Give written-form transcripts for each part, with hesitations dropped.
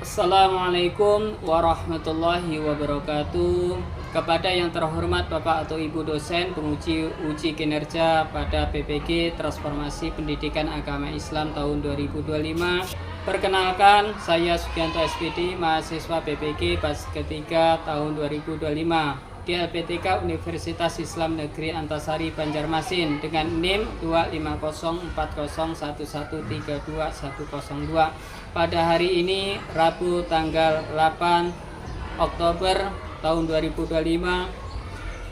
Assalamualaikum warahmatullahi wabarakatuh. Kepada yang terhormat Bapak atau Ibu dosen penguji uji kinerja pada PPG Transformasi Pendidikan Agama Islam tahun 2025. Perkenalkan, saya Sugianto SPD, mahasiswa PPG batch ketiga tahun 2025 di LPTK Universitas Islam Negeri Antasari Banjarmasin dengan NIM 2504011321102. Pada hari ini Rabu tanggal 8 Oktober tahun 2025,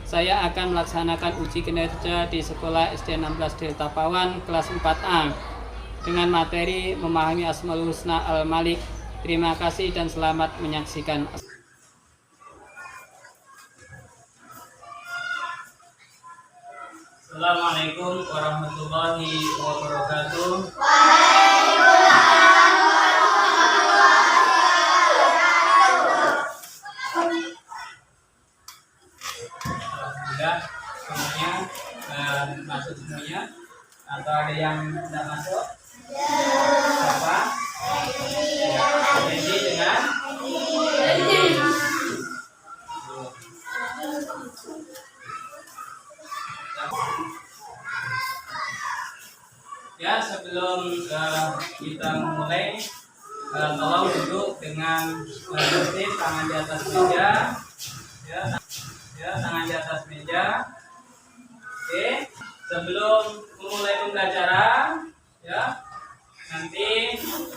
saya akan melaksanakan uji kinerja di Sekolah SD 16 Delta Pawan kelas 4A dengan materi memahami Asmaul Husna Al-Malik. Terima kasih dan selamat menyaksikan. Assalamualaikum warahmatullahi wabarakatuh. Alhamdulillah semuanya masuk semuanya, atau ada yang tidak masuk? Siapa? Jadi dengan ya, sebelum kita memulai, tolong duduk dengan tertib, tangan di atas meja, tangan di atas meja. Oke, sebelum memulai pembelajaran, nanti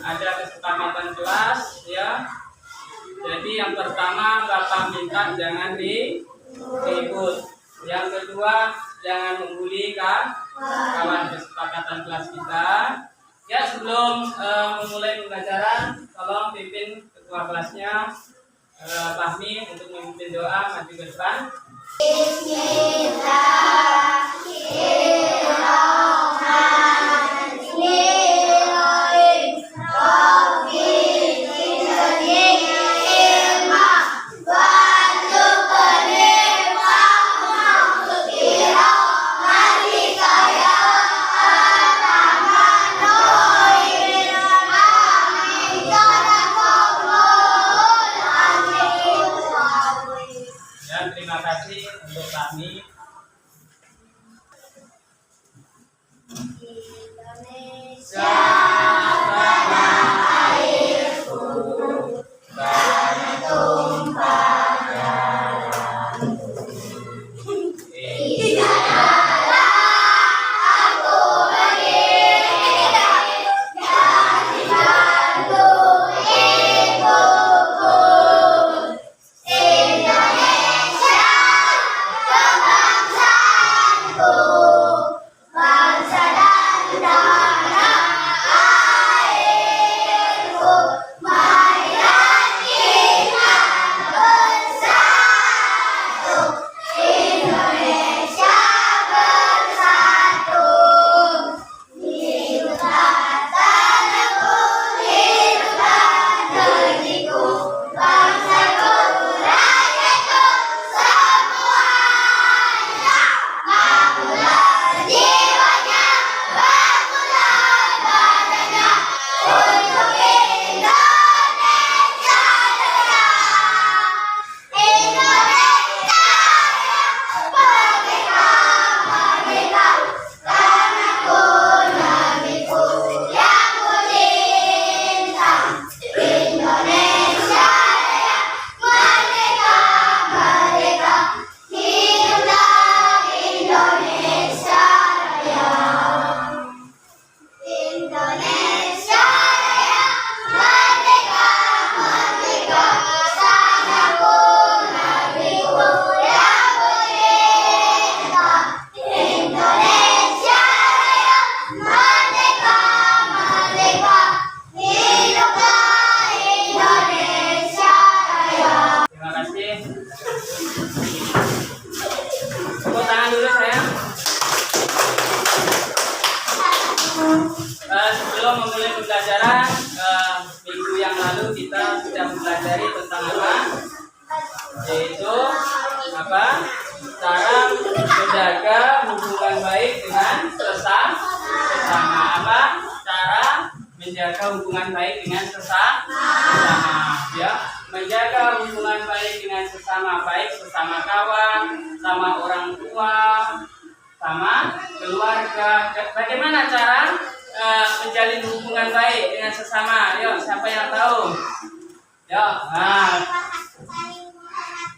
ada kesepakatan kelas, Jadi yang pertama Bapak minta jangan diribut. Yang kedua, jangan membuli kawan kesepakatan kelas kita. Sebelum memulai pembelajaran, tolong pimpin ketua kelasnya Fahmi untuk memimpin doa maju ke depan. Terima kasih untuk Fahmi. Indonesia tanah airku, banyak tumpah darahku. Tidaklah aku berdiri dan digantung ibuku. Sebelum memulai pembelajaran, minggu yang lalu kita sudah mempelajari tentang apa? Yaitu cara menjaga hubungan baik dengan sesama. Cara menjaga hubungan baik dengan sesama. menjaga hubungan baik dengan sesama, baik sesama kawan, sama orang tua, sama keluarga. Bagaimana cara menjalin hubungan baik dengan sesama? Yuk, siapa yang tahu? Yuk,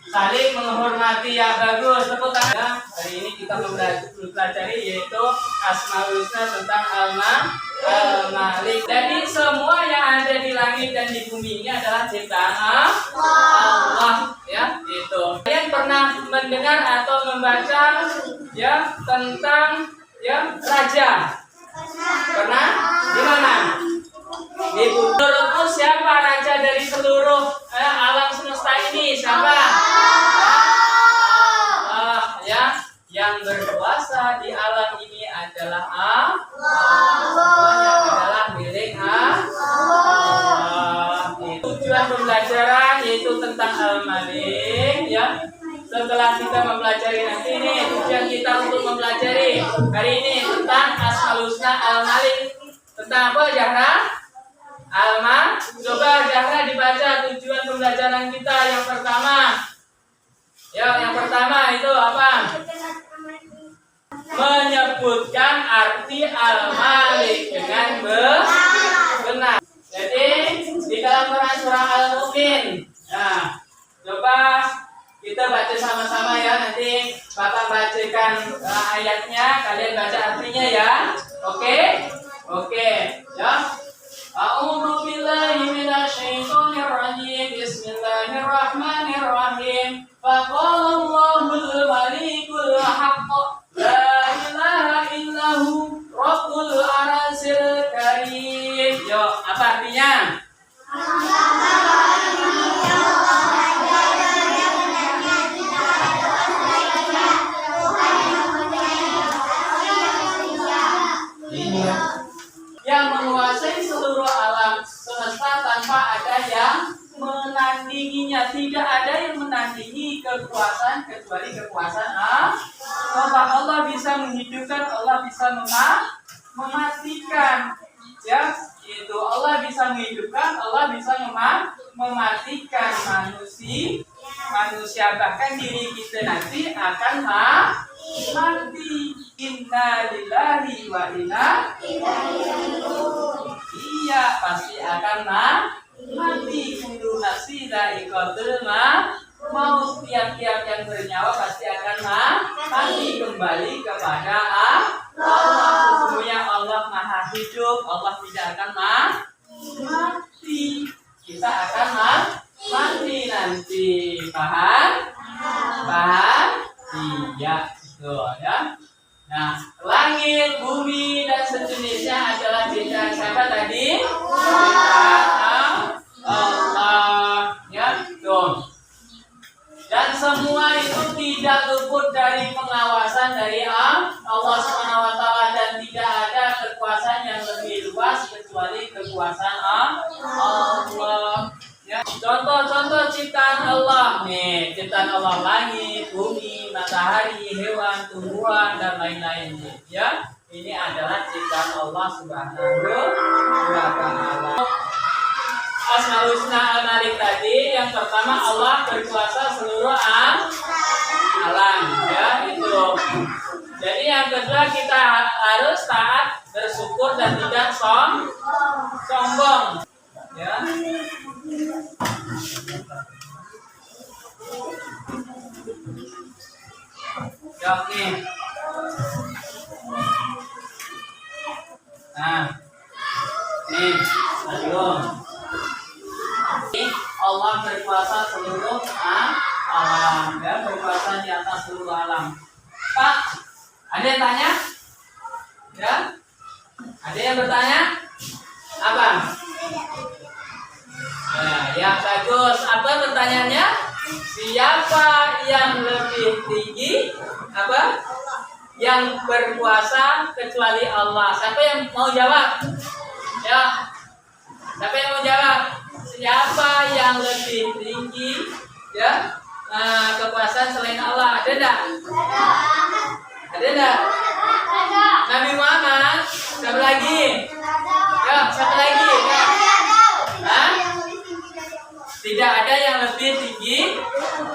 saling menghormati, ya bagus, tepuk tangan. Hari ini kita mempelajari yaitu Asmaul Husna tentang Al-Malik. Jadi semua yang ada di langit dan di bumi ini adalah ciptaan Allah, ya, itu. Kalian pernah mendengar atau membaca ya tentang ya raja? Pernah? Di mana? Di bumi. Menurutmu siapa raja dari seluruh alam semesta ini? Siapa? Yang berkuasa di alam ini adalah semuanya adalah milik Allah. Tujuan pembelajaran yaitu tentang Al-Malik, ya. Setelah kita mempelajari nanti ini tujuan kita untuk mempelajari hari ini tentang Asmaul Husna Al-Malik. Tentang apa, Zahra? Coba Zahra dibaca tujuan pembelajaran kita yang pertama. Ya, yang pertama itu apa? Menyebutkan arti Al-Malik dengan benar. Jadi di dalam Quran surah Al-Mu'min. Nah, coba kita baca sama-sama ya. Nanti Bapak bacakan ayatnya, kalian baca artinya ya. Oke? Oke, ya. A'udzu billahi minasyaitonir rajim. Bismillahirrahmanirrahim. Faqala Allahul Malikul Haqq la ilaha illahu Rabbul Arsyil Karim. Yo, apa artinya? Yang menguasai seluruh alam semesta tanpa ada yang menandinginya. Tidak ada yang menandingi kekuasaan kecuali kekuasaan Allah. Allah bisa menghidupkan, Allah bisa mematikan. Ya, itu Allah bisa menghidupkan, Allah bisa mematikan manusia, bahkan diri kita nanti akan mati. Inna lillahi wa inna iya, pasti akan mati. Kullu nafsin dha'iqatul maut. Tiap-tiap yang bernyawa pasti akan mati, kembali kepada Allah. Sesungguhnya Allah Maha Hidup, Allah tidak akan mati. Kita akan mati nanti. Paham? Iya, betul ya. Nah, langit, bumi, dan sejenisnya adalah ciptaan siapa tadi? Ciptaan Allah. Ya, tuh. Dan semua itu tidak luput dari pengawasan dari Allah SWT, dan tidak ada kekuasaan yang lebih luas kecuali kekuasaan Allah. Ya, contoh-contoh ciptaan Allah nih, ciptaan Allah langit, bumi, matahari, hewan, tumbuhan, dan lain-lain. Ya, ini adalah ciptaan Allah Subhanahu wa Ta'ala. Asmaul Husna Al-Malik tadi, yang pertama Allah berkuasa seluruh alam, ya itu. Jadi yang kedua kita harus taat, bersyukur, dan tidak sombong. Ya. Jawab nih. Nah, nih, ayo. Allah berkuasa seluruh alam, ya, berkuasa di atas seluruh alam. Pak, ada yang tanya? Ya, ada yang bertanya? Apa? Nah, ya bagus. Apa pertanyaannya? Siapa yang lebih tinggi? Apa? Yang berkuasa kecuali Allah. Siapa yang mau jawab? Ya. Siapa yang mau jawab? Siapa yang lebih tinggi? Ya. Kekuasaan selain Allah ada enggak? Ada enggak? Nabi Muhammad. Siapa lagi? Ya, siapa lagi? Hah? Tidak ada yang lebih tinggi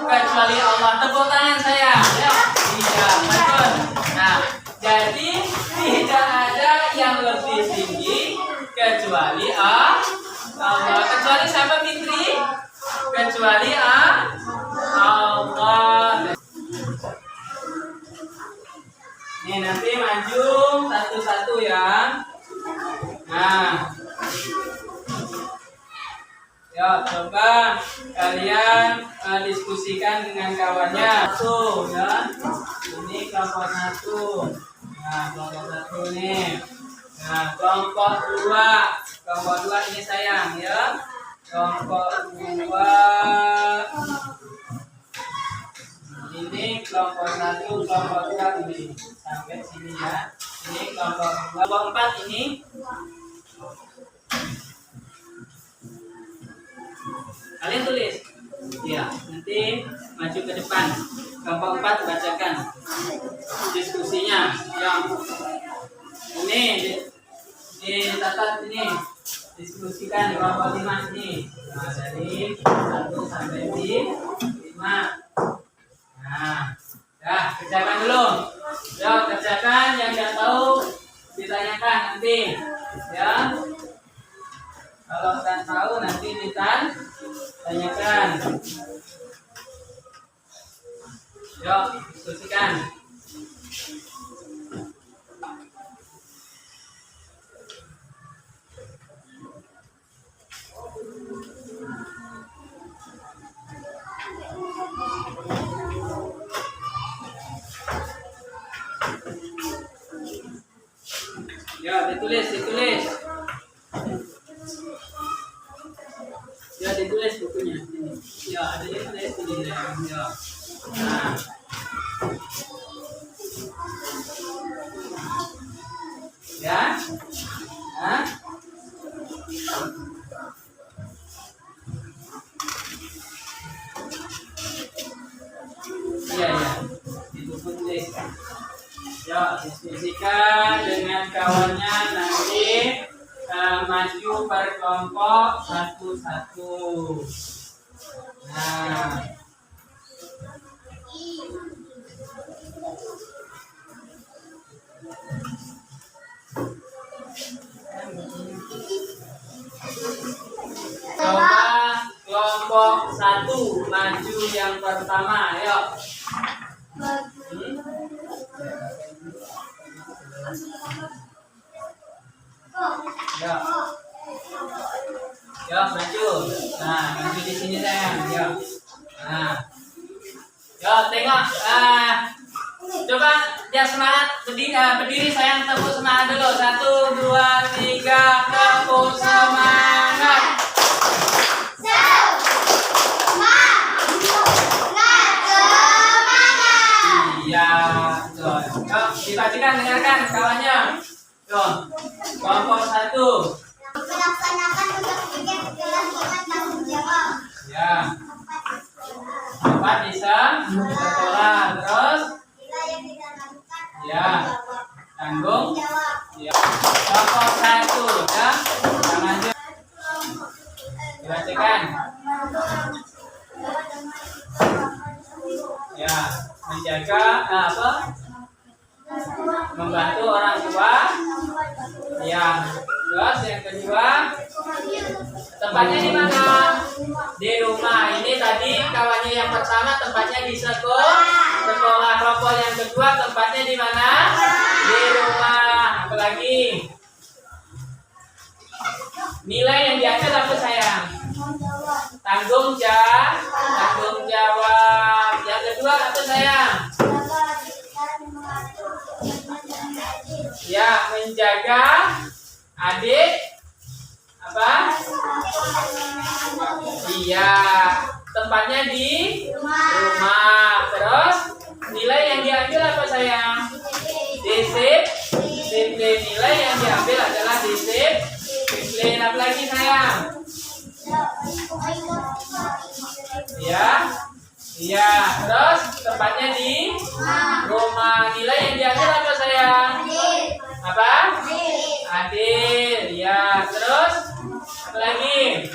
kecuali Allah. Tepuk tangan saya. Ya. Iya, betul. Nah, jadi tidak ada yang lebih tinggi kecuali Allah. Kecuali siapa, Fitri? Kecuali Allah. Nih nanti maju satu-satu ya. Nah, ya coba kalian diskusikan dengan kawannya. Satu ya. Ini kelompok satu. Nah, kelompok satu nih. Nah, kelompok dua. Kelompok dua ini sayang ya. Kelompok dua. Ini kelompok satu, kelompok dua ini sampai sini ya. Ini kelompok dua, kelompok empat ini. Kalian tulis, ya. Nanti maju ke depan. Kelompok empat bacakan diskusinya. Yang ini dicatat ini. Diskusikan di kelompok 5 ini. Nah, dari 1 sampai 5. Nah, dah kerjakan dulu. Yuk kerjakan, yang nggak tahu ditanyakan nanti, ya. Kalau nggak tahu nanti ditanyakan. Yuk diskusikan. Ya, ditulis. Ya, ditulis bukunya. Ya, ada ditulis ini. Ya. Nah. Ya. Hah? Iya. Di buku tulis. Ya, diskusikan dengan kawannya nanti maju per kelompok satu-satu. Nah, coba kelompok satu maju yang pertama, ayo. Ya. Ya, maju. Nah, maju di sini sayang. Ya. Nah. Ya, tengok. Coba dia semangat berdiri sayang, tepuk semangat dulu. 1, 2, 3, tepuk semangat. Iya, tuh. Yuk, dibacakan, dengarkan kawannya. Tuh, kelompok 1. Melaksanakan untuk pikir kelanjutan tanggung jawab. Ya. Dapat bisa sekolah terus. Bila yang kita lakukan Ya. Tanggung jawab. ya. Kelompok 1 ya. Tangan dibacakan. Ya, menjaga apa? Membantu orang tua. Ya. Terus yang kedua, tempatnya di mana? Di rumah. Ini tadi kawannya yang pertama tempatnya di sekolah. Kelompok yang kedua tempatnya di mana? Di rumah. Apalagi? Nilai yang diambil apa sayang? Tanggung jawab. Yang kedua apa sayang? Ya, menjaga adik apa? Iya, tempatnya di rumah. Terus nilai yang diambil apa sayang? Disiplin. Nilai yang diambil adalah disiplin. Apa lagi sayang? Iya. Terus tempatnya di rumah. Nilai yang diambil apa sayang? Apa? Adil. Ya. Terus apa lagi?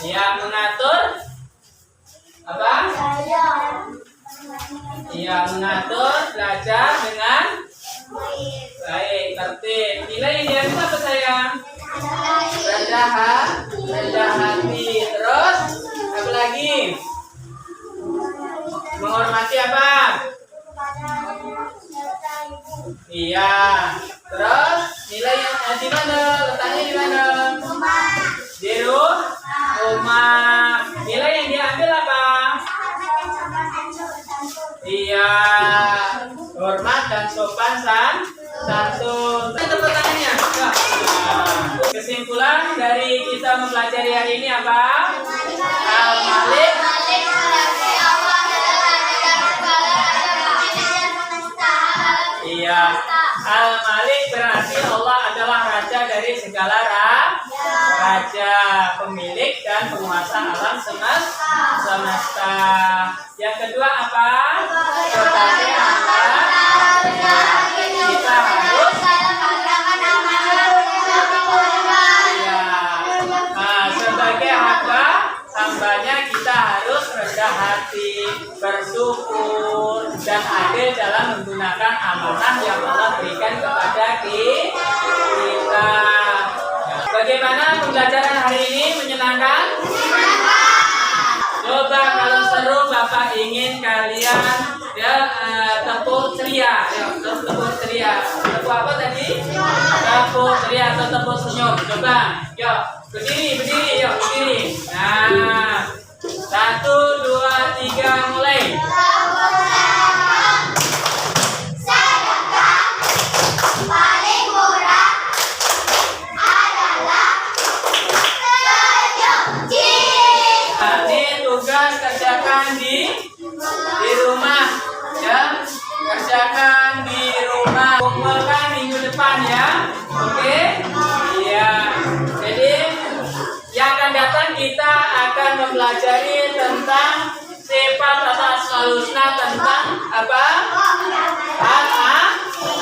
Iya, mengatur apa? Iya, mengatur belajar dengan baik, tertib. Nilai yang diambil apa sayang? Rendah hati. Terus apa lagi? Menghormati apa? Iya. Terus nilai yang di mana? Letaknya di mana? Di rumah. Nilai yang diambil apa? Iya. Hormat dan sopan santun. Tepuk tangannya. Kesimpulan dari kita mempelajari hari ini apa? Al-Malik. Iya. Al-Malik berarti Allah adalah raja dari segala raja, pemilik dan penguasa alam semesta. Yang kedua apa? Sebagai hamba kita harus sebagai hambanya kita harus rendah hati, bersyukur dan adil dalam menggunakan amanah yang Allah berikan kepada kita. Bagaimana pembelajaran hari ini? Menyenangkan? Coba kalau seru Bapak ingin kalian tepuk ceria. Tepuk ceria. Tepuk apa tadi? Tepuk ceria atau tepuk senyum. Coba. Yuk, berdiri, yuk, berdiri. Nah, 1, 2, 3, mulai. Kerjakan di rumah ya, kerjakan di rumah, kumpulkan minggu depan ya. Oke, iya. Jadi yang akan datang kita akan mempelajari tentang sifat atau asmaul husna, tentang apa?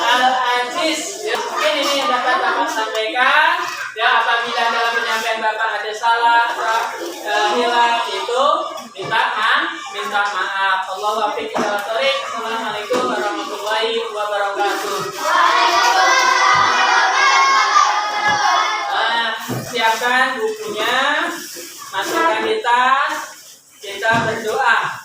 Al-Aziz. Ya, mungkin ini yang dapat Bapak sampaikan. Ya, apabila dalam penyampaian Bapak ada salah atau hilang itu minta maaf. Allahu a'lam. Assalamualaikum warahmatullahi wabarakatuh. Siapkan bukunya, masukkan di tas, kita berdoa.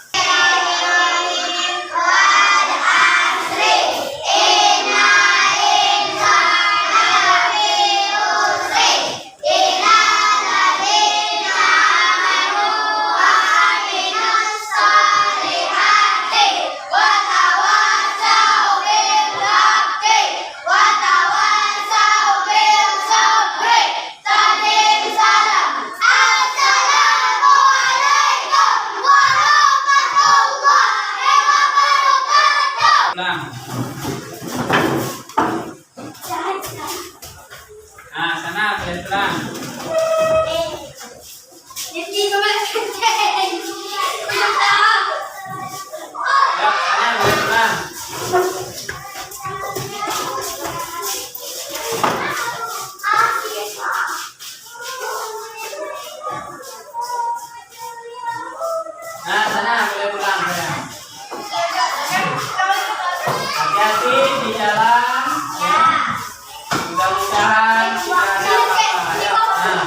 Nah, sana pelan-pelan. Ya, sana pelan-pelan. Nah, sana pelan-pelan ya. Hati-hati di jalan ya. Mudah-mudahan tidak ada apa-apa. Ayo. Nah.